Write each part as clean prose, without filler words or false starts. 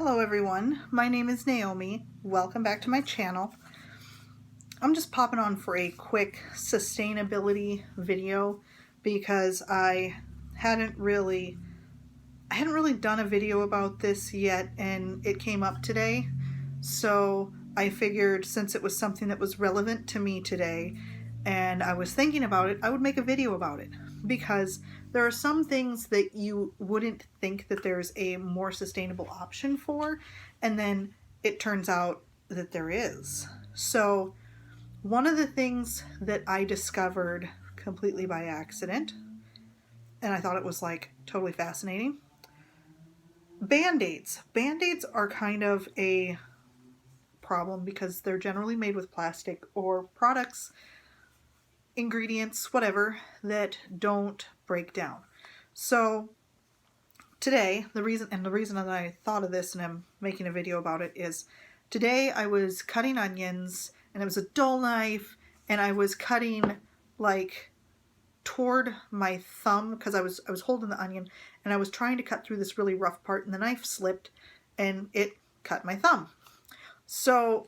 Hello everyone, my name is Naomi. Welcome back to my channel. I'm just popping on for a quick sustainability video because I hadn't really done a video about this yet, and it came up today. So I figured since it was something that was relevant to me today and I was thinking about it, I would make a video about it, because there are some things that you wouldn't think that there's a more sustainable option for, and then it turns out that there is. So one of the things that I discovered completely by accident, and I thought it was like totally fascinating, Band-Aids. Band-Aids are kind of a problem because they're generally made with plastic or products, ingredients, whatever, that don't break down. So today, the reason that I thought of this and I'm making a video about it is today I was cutting onions and it was a dull knife and I was cutting like toward my thumb because I was holding the onion and I was trying to cut through this really rough part and the knife slipped and it cut my thumb. So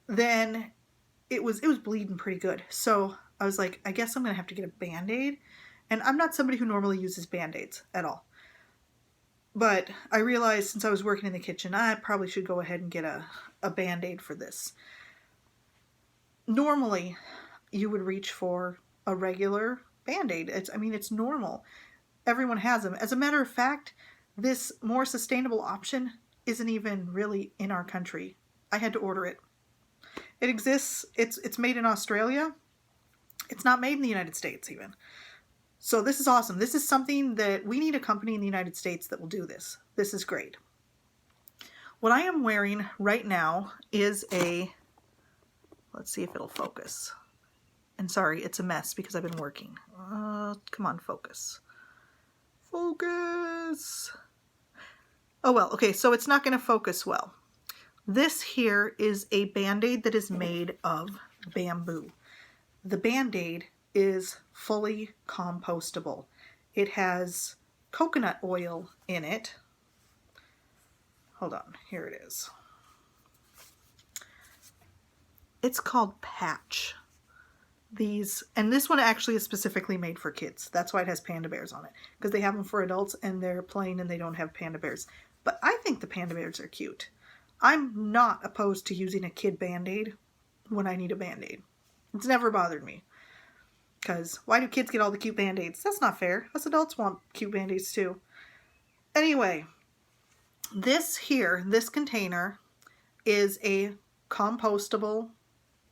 then it was bleeding pretty good. So I was like, I guess I'm gonna have to get a Band-Aid. And I'm not somebody who normally uses Band-Aids at all. But I realized since I was working in the kitchen, I probably should go ahead and get a Band-Aid for this. Normally, you would reach for a regular Band-Aid. It's normal. Everyone has them. As a matter of fact, this more sustainable option isn't even really in our country. I had to order it. It exists. It's made in Australia. It's not made in the United States even. So this is awesome. This is something that we need, a company in the United States that will do this. This is great. What I am wearing right now is let's see if it'll focus. And sorry, it's a mess because I've been working. Come on, focus. Focus. Oh well, okay, so it's not going to focus well. This here is a Band-Aid that is made of bamboo. The Band-Aid is fully compostable. It has coconut oil in it. Hold on, here it is. It's called Patch. And this one actually is specifically made for kids. That's why it has panda bears on it, because they have them for adults and they're plain and they don't have panda bears. But I think the panda bears are cute. I'm not opposed to using a kid Band-Aid when I need a Band-Aid. It's never bothered me. Because why do kids get all the cute Band-Aids? That's not fair. Us adults want cute Band-Aids too. Anyway, this container is a compostable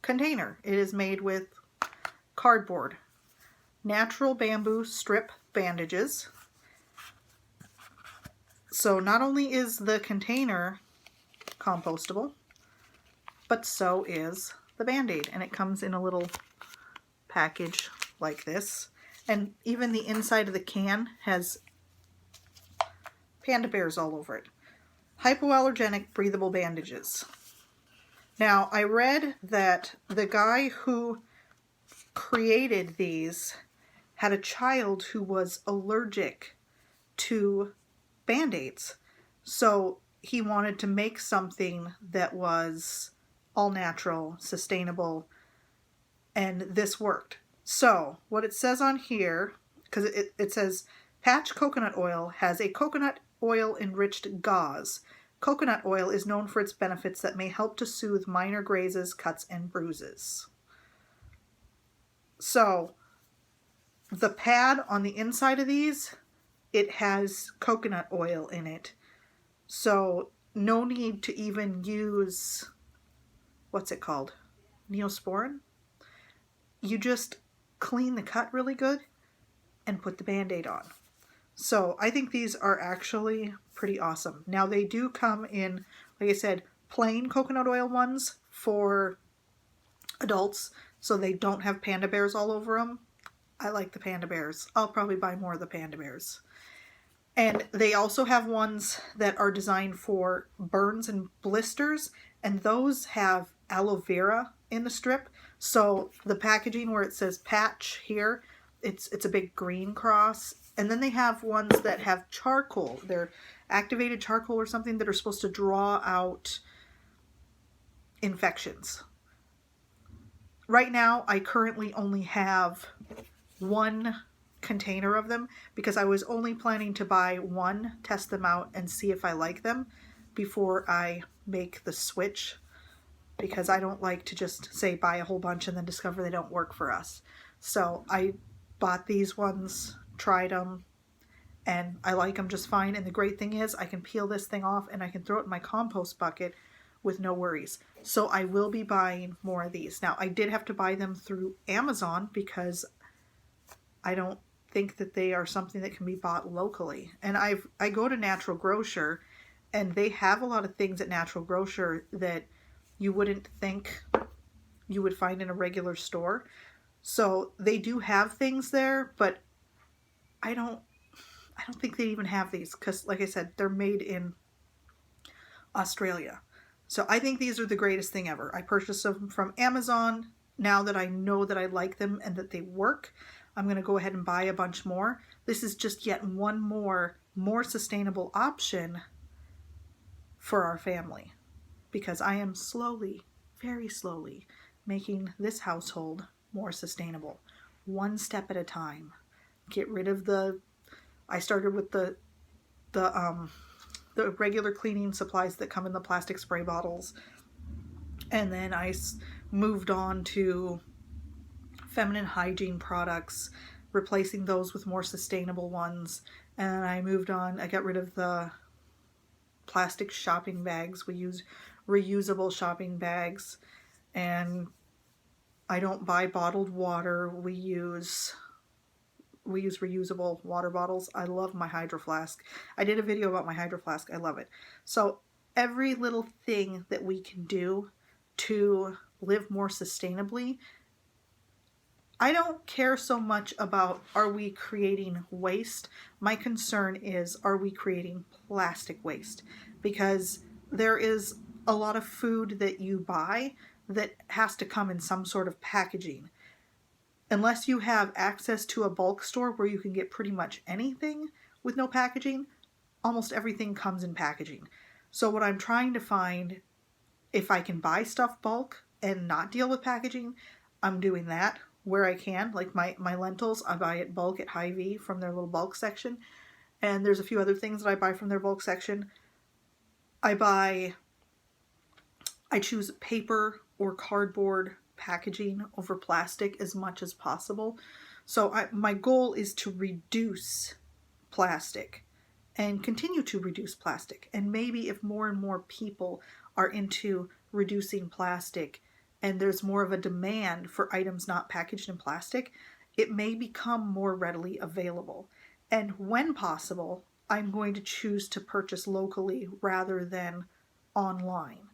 container. It is made with cardboard, natural bamboo strip bandages. So not only is the container compostable, but so is the Band-Aid, and it comes in a little package like this, and even the inside of the can has panda bears all over it. Hypoallergenic breathable bandages. Now, I read that the guy who created these had a child who was allergic to Band-Aids, so he wanted to make something that was all natural, sustainable, and this worked. So what it says on here, because it says Patch coconut oil has a coconut oil enriched gauze. Coconut oil is known for its benefits that may help to soothe minor grazes, cuts, and bruises. So the pad on the inside of these, it has coconut oil in it. So no need to even use, what's it called? Neosporin? You just clean the cut really good and put the Band-Aid on. So I think these are actually pretty awesome. Now they do come in, like I said, plain coconut oil ones for adults, so they don't have panda bears all over them. I like the panda bears. I'll probably buy more of the panda bears. And they also have ones that are designed for burns and blisters, and those have aloe vera in the strip. So the packaging where it says Patch here, it's a big green cross, And then they have ones that have charcoal. They're activated charcoal or something that are supposed to draw out infections. Right now, I currently only have one container of them because I was only planning to buy one, test them out, and see if I like them before I make the switch, because I don't like to just say buy a whole bunch and then discover they don't work for us. So I bought these ones, tried them, and I like them just fine. And the great thing is I can peel this thing off and I can throw it in my compost bucket with no worries. So I will be buying more of these. Now, I did have to buy them through Amazon because I don't think that they are something that can be bought locally. And I go to Natural Grocer, and they have a lot of things at Natural Grocer that you wouldn't think you would find in a regular store. So they do have things there, but I don't think they even have these because, like I said, they're made in Australia. So I think these are the greatest thing ever. I purchased them from Amazon. Now that I know that I like them and that they work, I'm going to go ahead and buy a bunch more. This is just yet one more sustainable option for our family, because I am slowly, very slowly, making this household more sustainable. One step at a time. Get rid of I started with the regular cleaning supplies that come in the plastic spray bottles. And then I moved on to feminine hygiene products, replacing those with more sustainable ones. And I moved on, I got rid of the plastic shopping bags. We use reusable shopping bags. And I don't buy bottled water. We use reusable water bottles. I love my Hydro Flask. I did a video about my Hydro Flask. I love it. So every little thing that we can do to live more sustainably, I don't care so much about are we creating waste. My concern is, are we creating plastic waste? Because there is a lot of food that you buy that has to come in some sort of packaging. Unless you have access to a bulk store where you can get pretty much anything with no packaging, almost everything comes in packaging. So what I'm trying to find, if I can buy stuff bulk and not deal with packaging, I'm doing that where I can. Like my lentils, I buy it bulk at Hy-Vee from their little bulk section. And there's a few other things that I buy from their bulk section. I choose paper or cardboard packaging over plastic as much as possible. So my goal is to reduce plastic and continue to reduce plastic. And maybe if more and more people are into reducing plastic and there's more of a demand for items not packaged in plastic, it may become more readily available. And when possible, I'm going to choose to purchase locally rather than online.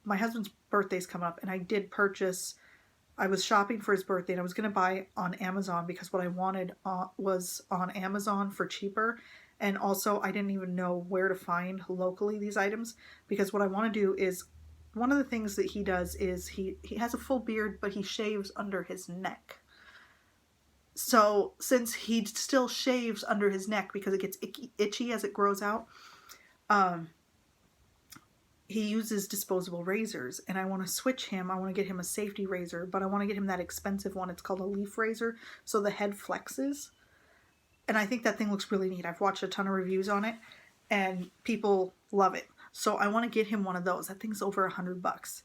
My husband's birthday's come up, and I was shopping for his birthday, and I was going to buy on Amazon because what I wanted was on Amazon for cheaper. And also, I didn't even know where to find locally these items, because what I want to do is, one of the things that he does is he has a full beard, but he shaves under his neck. So since he still shaves under his neck because it gets itchy as it grows out, he uses disposable razors, and I want to switch him. I want to get him a safety razor, but I want to get him that expensive one. It's called a leaf razor, so the head flexes. And I think that thing looks really neat. I've watched a ton of reviews on it, and people love it. So I want to get him one of those. That thing's over $100.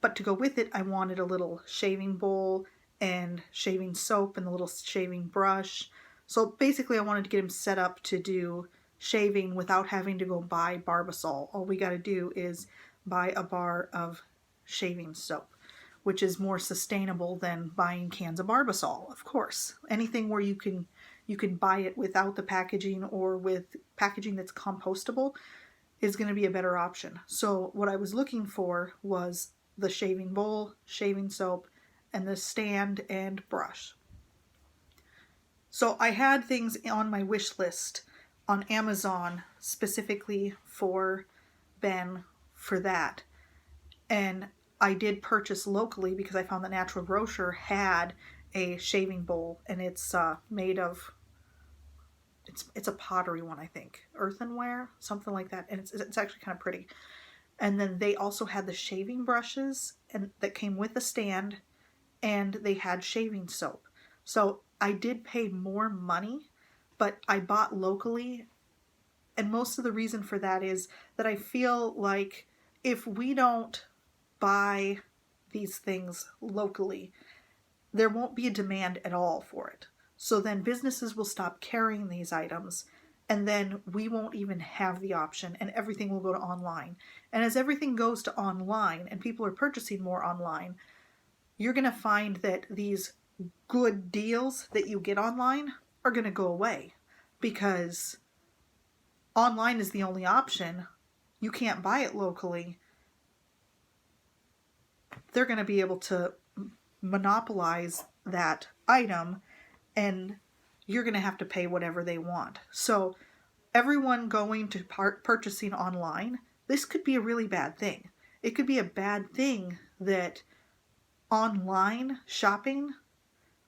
But to go with it, I wanted a little shaving bowl and shaving soap and the little shaving brush. So basically, I wanted to get him set up to do shaving without having to go buy Barbasol. All we got to do is buy a bar of shaving soap, which is more sustainable than buying cans of Barbasol, of course. Anything where you can buy it without the packaging or with packaging that's compostable is going to be a better option. So what I was looking for was the shaving bowl, shaving soap, and the stand and brush. So I had things on my wish list on Amazon specifically for Ben for that. And I did purchase locally because I found that Natural Grocer had a shaving bowl, and it's made of, it's a pottery one, I think, earthenware, something like that, and it's actually kind of pretty. And then they also had the shaving brushes and that came with a stand, and they had shaving soap. So I did pay more money, but I bought locally. And most of the reason for that is that I feel like if we don't buy these things locally, there won't be a demand at all for it. So then businesses will stop carrying these items, and then we won't even have the option, and everything will go to online. And as everything goes to online and people are purchasing more online, you're going to find that these good deals that you get online are going to go away, because online is the only option. You can't buy it locally. They're going to be able to monopolize that item, and you're going to have to pay whatever they want. So everyone going to purchasing online, this could be a really bad thing. It could be a bad thing that online shopping,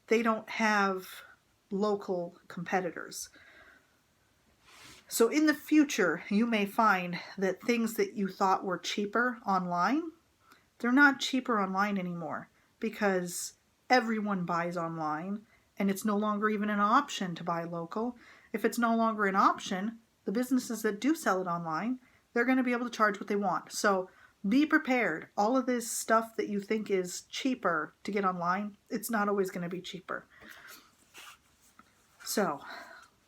they don't have local competitors. So in the future, you may find that things that you thought were cheaper online, they're not cheaper online anymore, because everyone buys online, and it's no longer even an option to buy local. If it's no longer an option, the businesses that do sell it online, they're going to be able to charge what they want. So be prepared. All of this stuff that you think is cheaper to get online, it's not always going to be cheaper. So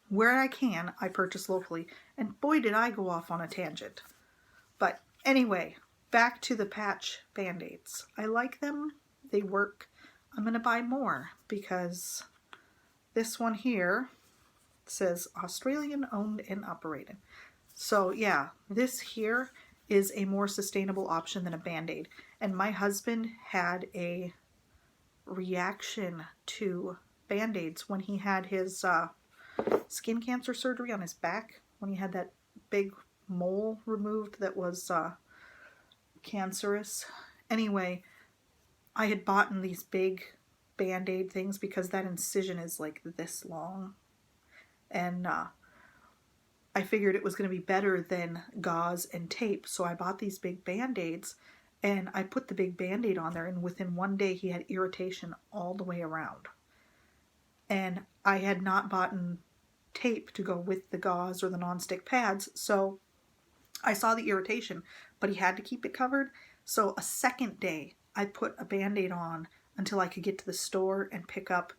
where I can, I purchase locally. And boy, did I go off on a tangent. But anyway, back to the patch Band-Aids. I like them. They work. I'm going to buy more, because this one here says Australian owned and operated. So yeah, this here is a more sustainable option than a Band-Aid. And my husband had a reaction to Band-Aids when he had his skin cancer surgery on his back, when he had that big mole removed that was cancerous. Anyway, I had bought these big Band-Aid things because that incision is like this long, and I figured it was going to be better than gauze and tape, so I bought these big Band-Aids, and I put the big Band-Aid on there, and within one day he had irritation all the way around. And I had not bought tape to go with the gauze or the non-stick pads, so I saw the irritation, but he had to keep it covered. So a second day I put a Band-Aid on until I could get to the store and pick up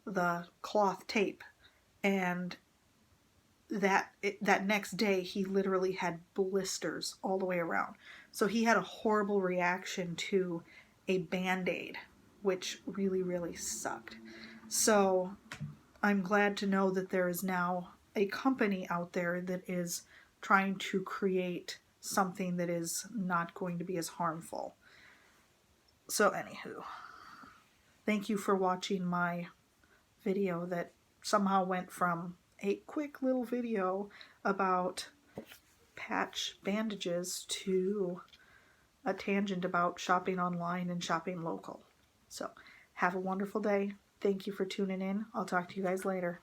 the cloth tape, and that next day he literally had blisters all the way around. So he had a horrible reaction to a Band-Aid, which really, really sucked. So I'm glad to know that there is now a company out there that is trying to create something that is not going to be as harmful. So anywho, thank you for watching my video that somehow went from a quick little video about patch bandages to a tangent about shopping online and shopping local. So have a wonderful day. Thank you for tuning in. I'll talk to you guys later.